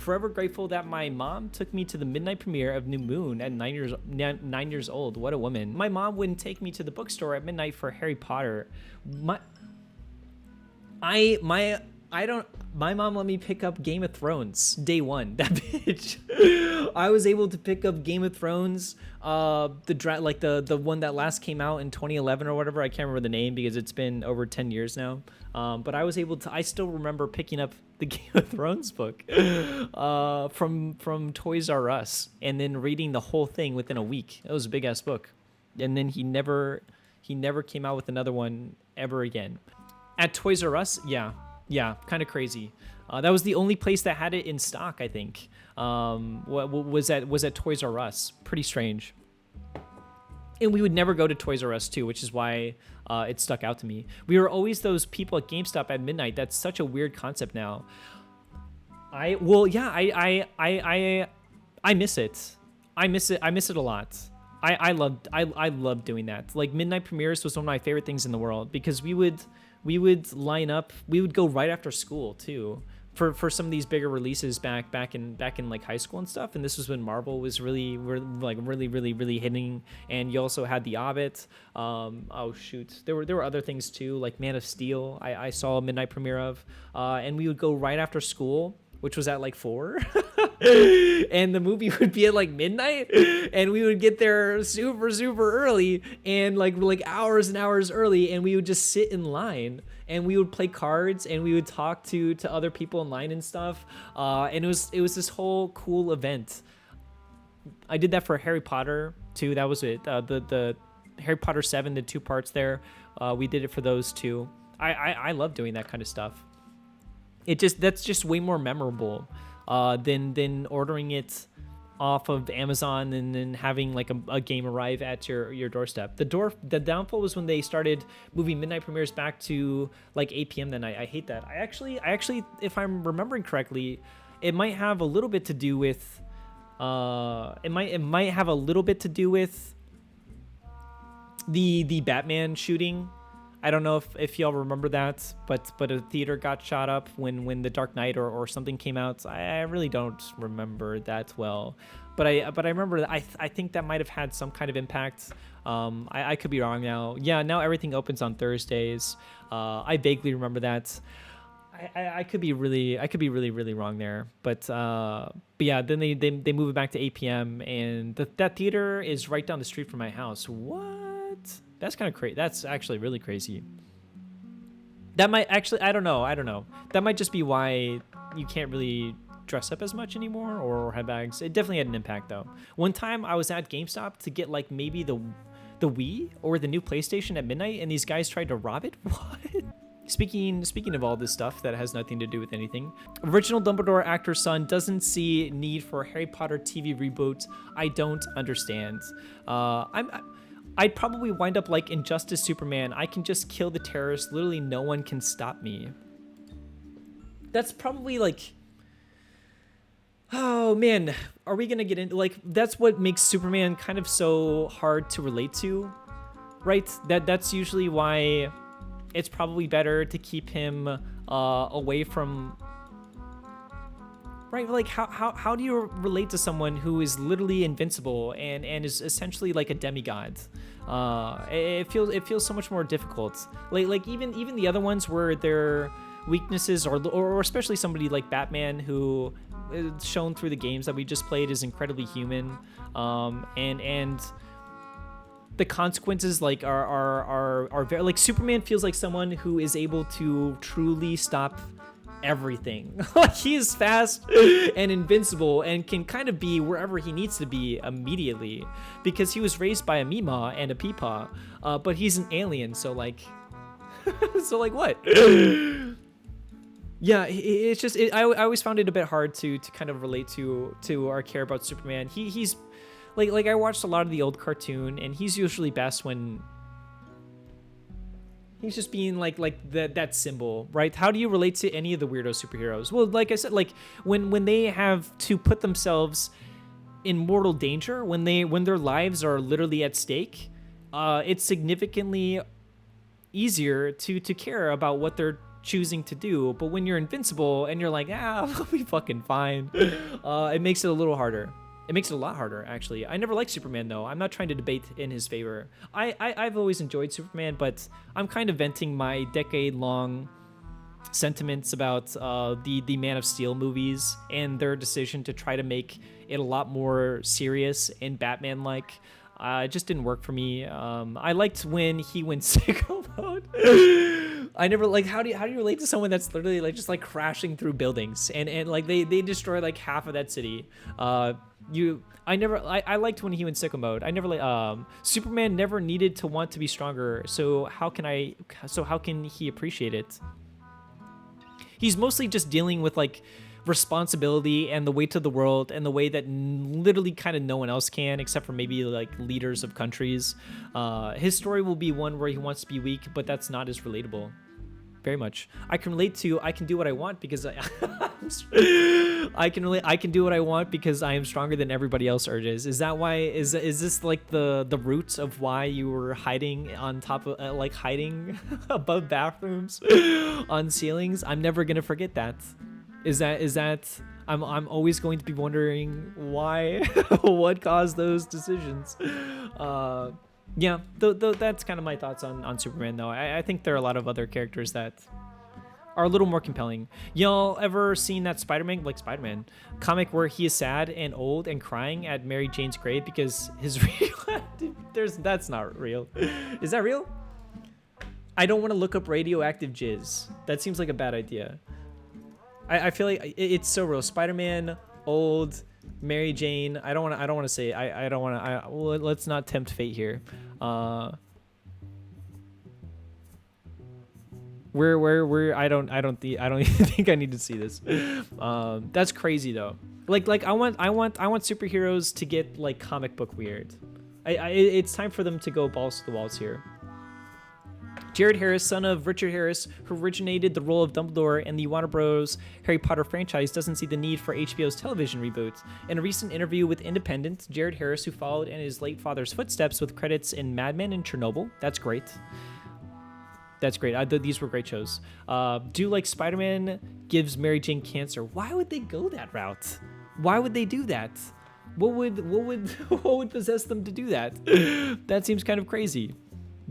forever grateful that my mom took me to the midnight premiere of New Moon at 9 years old. What a woman. My mom wouldn't take me to the bookstore at midnight for Harry Potter. My mom let me pick up Game of Thrones day one. That bitch. I was able to pick up Game of Thrones, the one that last came out in 2011 or whatever. I can't remember the name because it's been over 10 years now. But I was able to. I still remember picking up the Game of Thrones book from Toys R Us and then reading the whole thing within a week. It was a big ass book, and then he never came out with another one ever again. At Toys R Us, yeah, kind of crazy. That was the only place that had it in stock, I think. What was at Toys R Us? Pretty strange. And we would never go to Toys R Us too, which is why it stuck out to me. We were always those people at GameStop at midnight. That's such a weird concept now. I miss it. I miss it a lot. I loved doing that. Like midnight premieres was one of my favorite things in the world because we would line up. We would go right after school too for some of these bigger releases back in like high school and stuff. And this was when Marvel was really hitting. And you also had The Hobbit. Oh shoot, there were other things too, like Man of Steel. I saw a midnight premiere of. And we would go right after school, which was at like 4. And the movie would be at like midnight, and we would get there super early and like hours and hours early, and we would just sit in line and we would play cards and we would talk to other people in line and stuff. And it was this whole cool event. I did that for Harry Potter too. That was it. The Harry Potter 7, the 2 parts there. We did it for those two. I love doing that kind of stuff. That's just way more memorable than ordering it off of Amazon and then having like a game arrive at your doorstep. The downfall was when they started moving midnight premieres back to like 8 p.m. that night. I hate that. I actually, if I'm remembering correctly, it might have a little bit to do with it might have a little bit to do with the Batman shooting. I don't know if y'all remember that, but a theater got shot up when The Dark Knight or something came out. I really don't remember that well, but I remember that I think that might have had some kind of impact. I could be wrong now. Yeah, now everything opens on Thursdays. I vaguely remember that. I could be really wrong there, but yeah, then they move it back to 8 p.m. and that theater is right down the street from my house. What? That's kind of crazy. That's actually really crazy. That might actually, I don't know. That might just be why you can't really dress up as much anymore or have bags. It definitely had an impact though. One time I was at GameStop to get like maybe the Wii or the new PlayStation at midnight, and these guys tried to rob it. What? Speaking of all this stuff that has nothing to do with anything, original Dumbledore actor's son doesn't see need for Harry Potter TV reboot. I don't understand. I'd probably wind up like Injustice Superman. I can just kill the terrorists. Literally no one can stop me. That's probably like, oh man, are we gonna get into like, that's what makes Superman kind of so hard to relate to, right? That's usually why it's probably better to keep him away from, right? Like how do you relate to someone who is literally invincible and is essentially like a demigod? It feels so much more difficult. Like even the other ones where their weaknesses or especially somebody like Batman, who is shown through the games that we just played, is incredibly human. And the consequences like are very, like Superman feels like someone who is able to truly stop everything. Like he is fast and invincible and can kind of be wherever he needs to be immediately because he was raised by a Mima and a Peepaw, but he's an alien, so like so like what? Yeah, it's just I always found it a bit hard to kind of relate to or care about Superman. He's like I watched a lot of the old cartoon, and he's usually best when he's just being like that symbol, right? How do you relate to any of the weirdo superheroes? Well, like I said, like when they have to put themselves in mortal danger, when their lives are literally at stake, it's significantly easier to care about what they're choosing to do. But when you're invincible and you're like, I'll be fucking fine, it makes it a little harder. It makes it a lot harder, actually. I never liked Superman, though. I'm not trying to debate in his favor. I've always enjoyed Superman, but I'm kind of venting my decade-long sentiments about the Man of Steel movies and their decision to try to make it a lot more serious and Batman-like. It just didn't work for me. I liked when he went sicko mode. I never like how do you relate to someone that's literally like just like crashing through buildings and like they destroy like half of that city. I liked when he went sicko mode. I never like Superman never needed to want to be stronger. So how can he appreciate it? He's mostly just dealing with like responsibility and the weight of the world and the way that literally kind of no one else can, except for maybe like leaders of countries. His story will be one where he wants to be weak, but that's not as relatable. Very much. I can relate to I can do what I want because I can do what I want because I am stronger than everybody else urges. Is that why is this like the roots of why you were hiding on top of like hiding above bathrooms on ceilings? I'm never going to forget that. Is that I'm always going to be wondering why what caused those decisions. Yeah, that's kind of my thoughts on Superman, though. I think there are a lot of other characters that are a little more compelling. Y'all ever seen that Spider-Man comic where he is sad and old and crying at Mary Jane's grave because his that's not real. Is that real? I don't want to look up radioactive jizz. That seems like a bad idea. I feel like it's so real. Spider-Man, old, Mary Jane. I don't want to say. I don't want to. Let's not tempt fate here. Where I don't even think I need to see this. That's crazy though. Like I want superheroes to get like comic book weird. It's time for them to go balls to the walls here. Jared Harris, son of Richard Harris, who originated the role of Dumbledore in the Warner Bros. Harry Potter franchise, doesn't see the need for HBO's television reboot. In a recent interview with Independent, Jared Harris, who followed in his late father's footsteps with credits in Mad Men and Chernobyl, that's great. That's great. These were great shows. Do like Spider-Man gives Mary Jane cancer. Why would they go that route? Why would they do that? What would possess them to do that? That seems kind of crazy.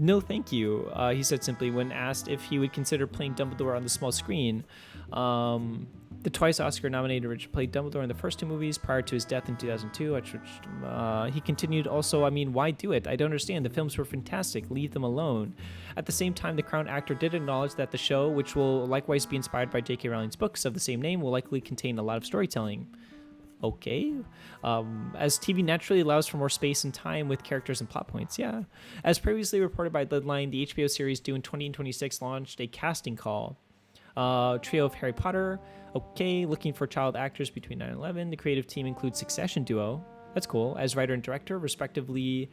No, thank you, he said simply when asked if he would consider playing Dumbledore on the small screen. The twice Oscar-nominated Richard played Dumbledore in the first two movies prior to his death in 2002, which he continued, also, I mean, why do it? I don't understand. The films were fantastic. Leave them alone. At the same time, the Crown actor did acknowledge that the show, which will likewise be inspired by J.K. Rowling's books of the same name, will likely contain a lot of storytelling. Okay. As TV naturally allows for more space and time with characters and plot points, yeah. As previously reported by Deadline, the HBO series due in 2026 launched a casting call. Trio of Harry Potter, okay. Looking for child actors between 9 and 11. The creative team includes Succession duo. That's cool. As writer and director, respectively.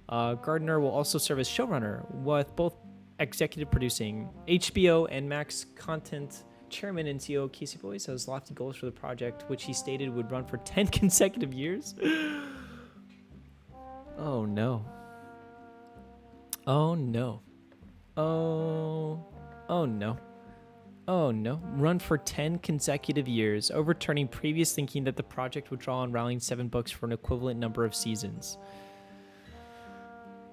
Gardner will also serve as showrunner, with both executive producing. HBO and Max Content Chairman and CEO Casey Boyce has lofty goals for the project, which he stated would run for 10 consecutive years. Oh no. Oh no. Oh no. Oh no. Run for 10 consecutive years, overturning previous thinking that the project would draw on Rowling's 7 books for an equivalent number of seasons.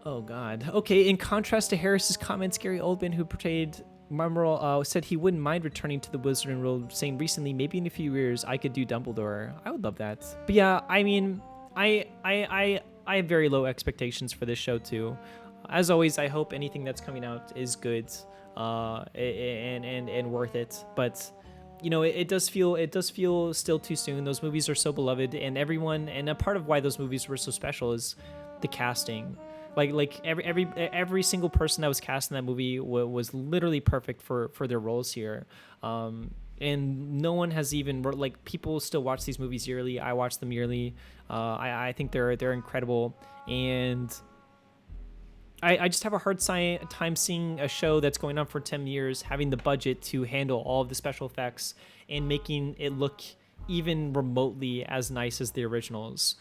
Oh god. Okay, in contrast to Harris's comments, Gary Oldman, who portrayed Marmarole, said he wouldn't mind returning to the Wizarding World, saying recently, maybe in a few years, I could do Dumbledore. I would love that. But yeah, I mean, I have very low expectations for this show too. As always, I hope anything that's coming out is good, and worth it. But you know, it does feel still too soon. Those movies are so beloved, and a part of why those movies were so special is the casting. Like every single person that was cast in that movie was literally perfect for their roles here. And no one has even, like, people still watch these movies yearly. I watch them yearly. I think they're incredible, and I just have a hard time seeing a show that's going on for 10 years having the budget to handle all of the special effects and making it look even remotely as nice as the originals,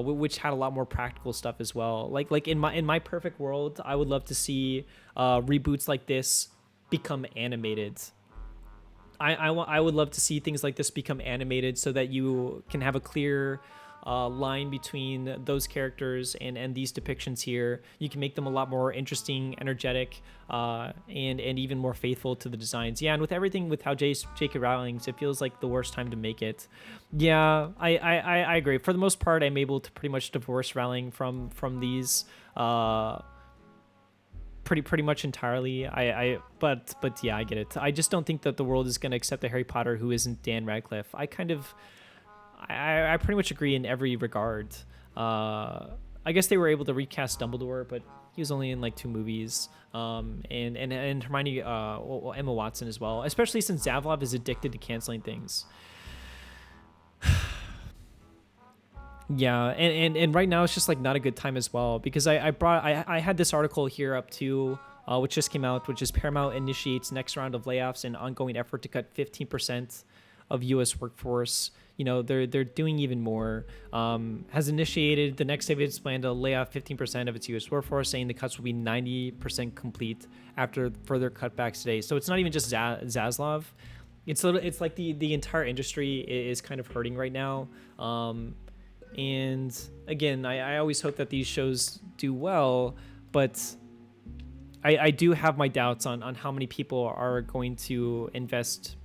which had a lot more practical stuff as well. Like in my perfect world, I would love to see reboots like this become animated. I would love to see things like this become animated so that you can have a clear line between those characters and these depictions here. You can make them a lot more interesting, energetic, and even more faithful to the designs. Yeah, and with everything with how J.K. Rowling's, it feels like the worst time to make it. Yeah, I agree. For the most part, I'm able to pretty much divorce Rowling from these. Pretty much entirely. But yeah, I get it. I just don't think that the world is going to accept a Harry Potter who isn't Dan Radcliffe. I pretty much agree in every regard. I guess they were able to recast Dumbledore, but he was only in like 2 movies. And Hermione, well, Emma Watson as well, especially since Zavalov is addicted to canceling things. Yeah, and right now it's just like not a good time as well, because I had this article here up too, which just came out, which is Paramount initiates next round of layoffs and ongoing effort to cut 15% of U.S. workforce. You know, they're doing even more. Has initiated the next day of its plan to lay off 15% of its U.S. workforce, saying the cuts will be 90% complete after further cutbacks today. So it's not even just Zaslav. It's like the entire industry is kind of hurting right now. And again, I always hope that these shows do well, but I do have my doubts on how many people are going to invest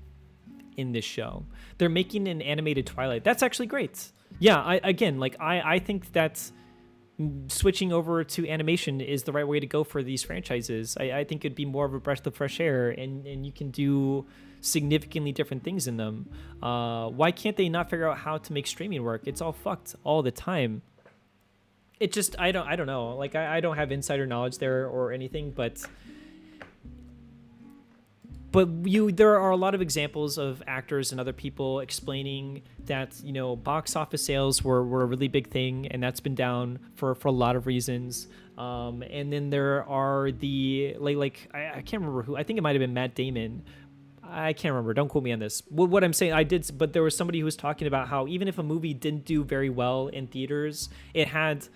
in this show. They're making an animated Twilight. That's actually great. Yeah, I think that switching over to animation is the right way to go for these franchises. I think it'd be more of a breath of fresh air, and you can do significantly different things in them. Why can't they not figure out how to make streaming work? It's all fucked all the time. It just I don't know. Like I don't have insider knowledge there or anything, but there are a lot of examples of actors and other people explaining that, you know, box office sales were a really big thing, and that's been down for a lot of reasons. And then there are the I can't remember who. I think it might have been Matt Damon. I can't remember. Don't quote me on this. What I'm saying, but there was somebody who was talking about how even if a movie didn't do very well in theaters, it had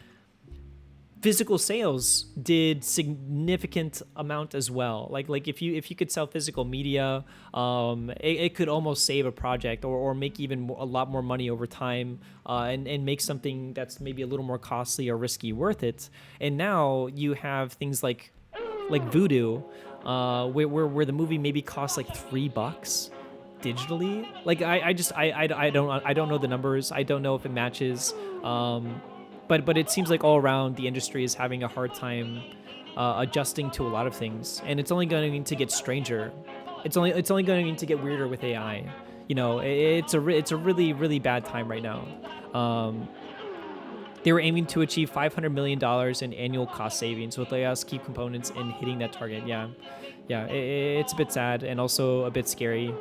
physical sales did significant amount as well. Like if you could sell physical media, it could almost save a project or make even a lot more money over time, and make something that's maybe a little more costly or risky worth it. And now you have things like Voodoo, where the movie maybe costs like $3 digitally. Like I don't know the numbers. I don't know if it matches. But it seems like all around the industry is having a hard time adjusting to a lot of things, and it's only going to get stranger. It's only going to get weirder with AI. You know, it's a really really bad time right now. They were aiming to achieve $500 million in annual cost savings with layoffs, key components, and hitting that target. Yeah, it's a bit sad and also a bit scary,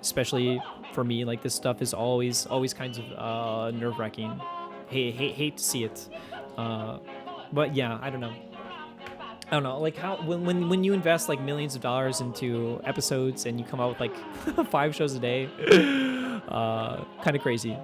especially for me. Like this stuff is always kinds of nerve-wracking. Hate to see it, but yeah, I don't know, like how when you invest like millions of dollars into episodes and you come out with like 5 shows a day, kind of crazy.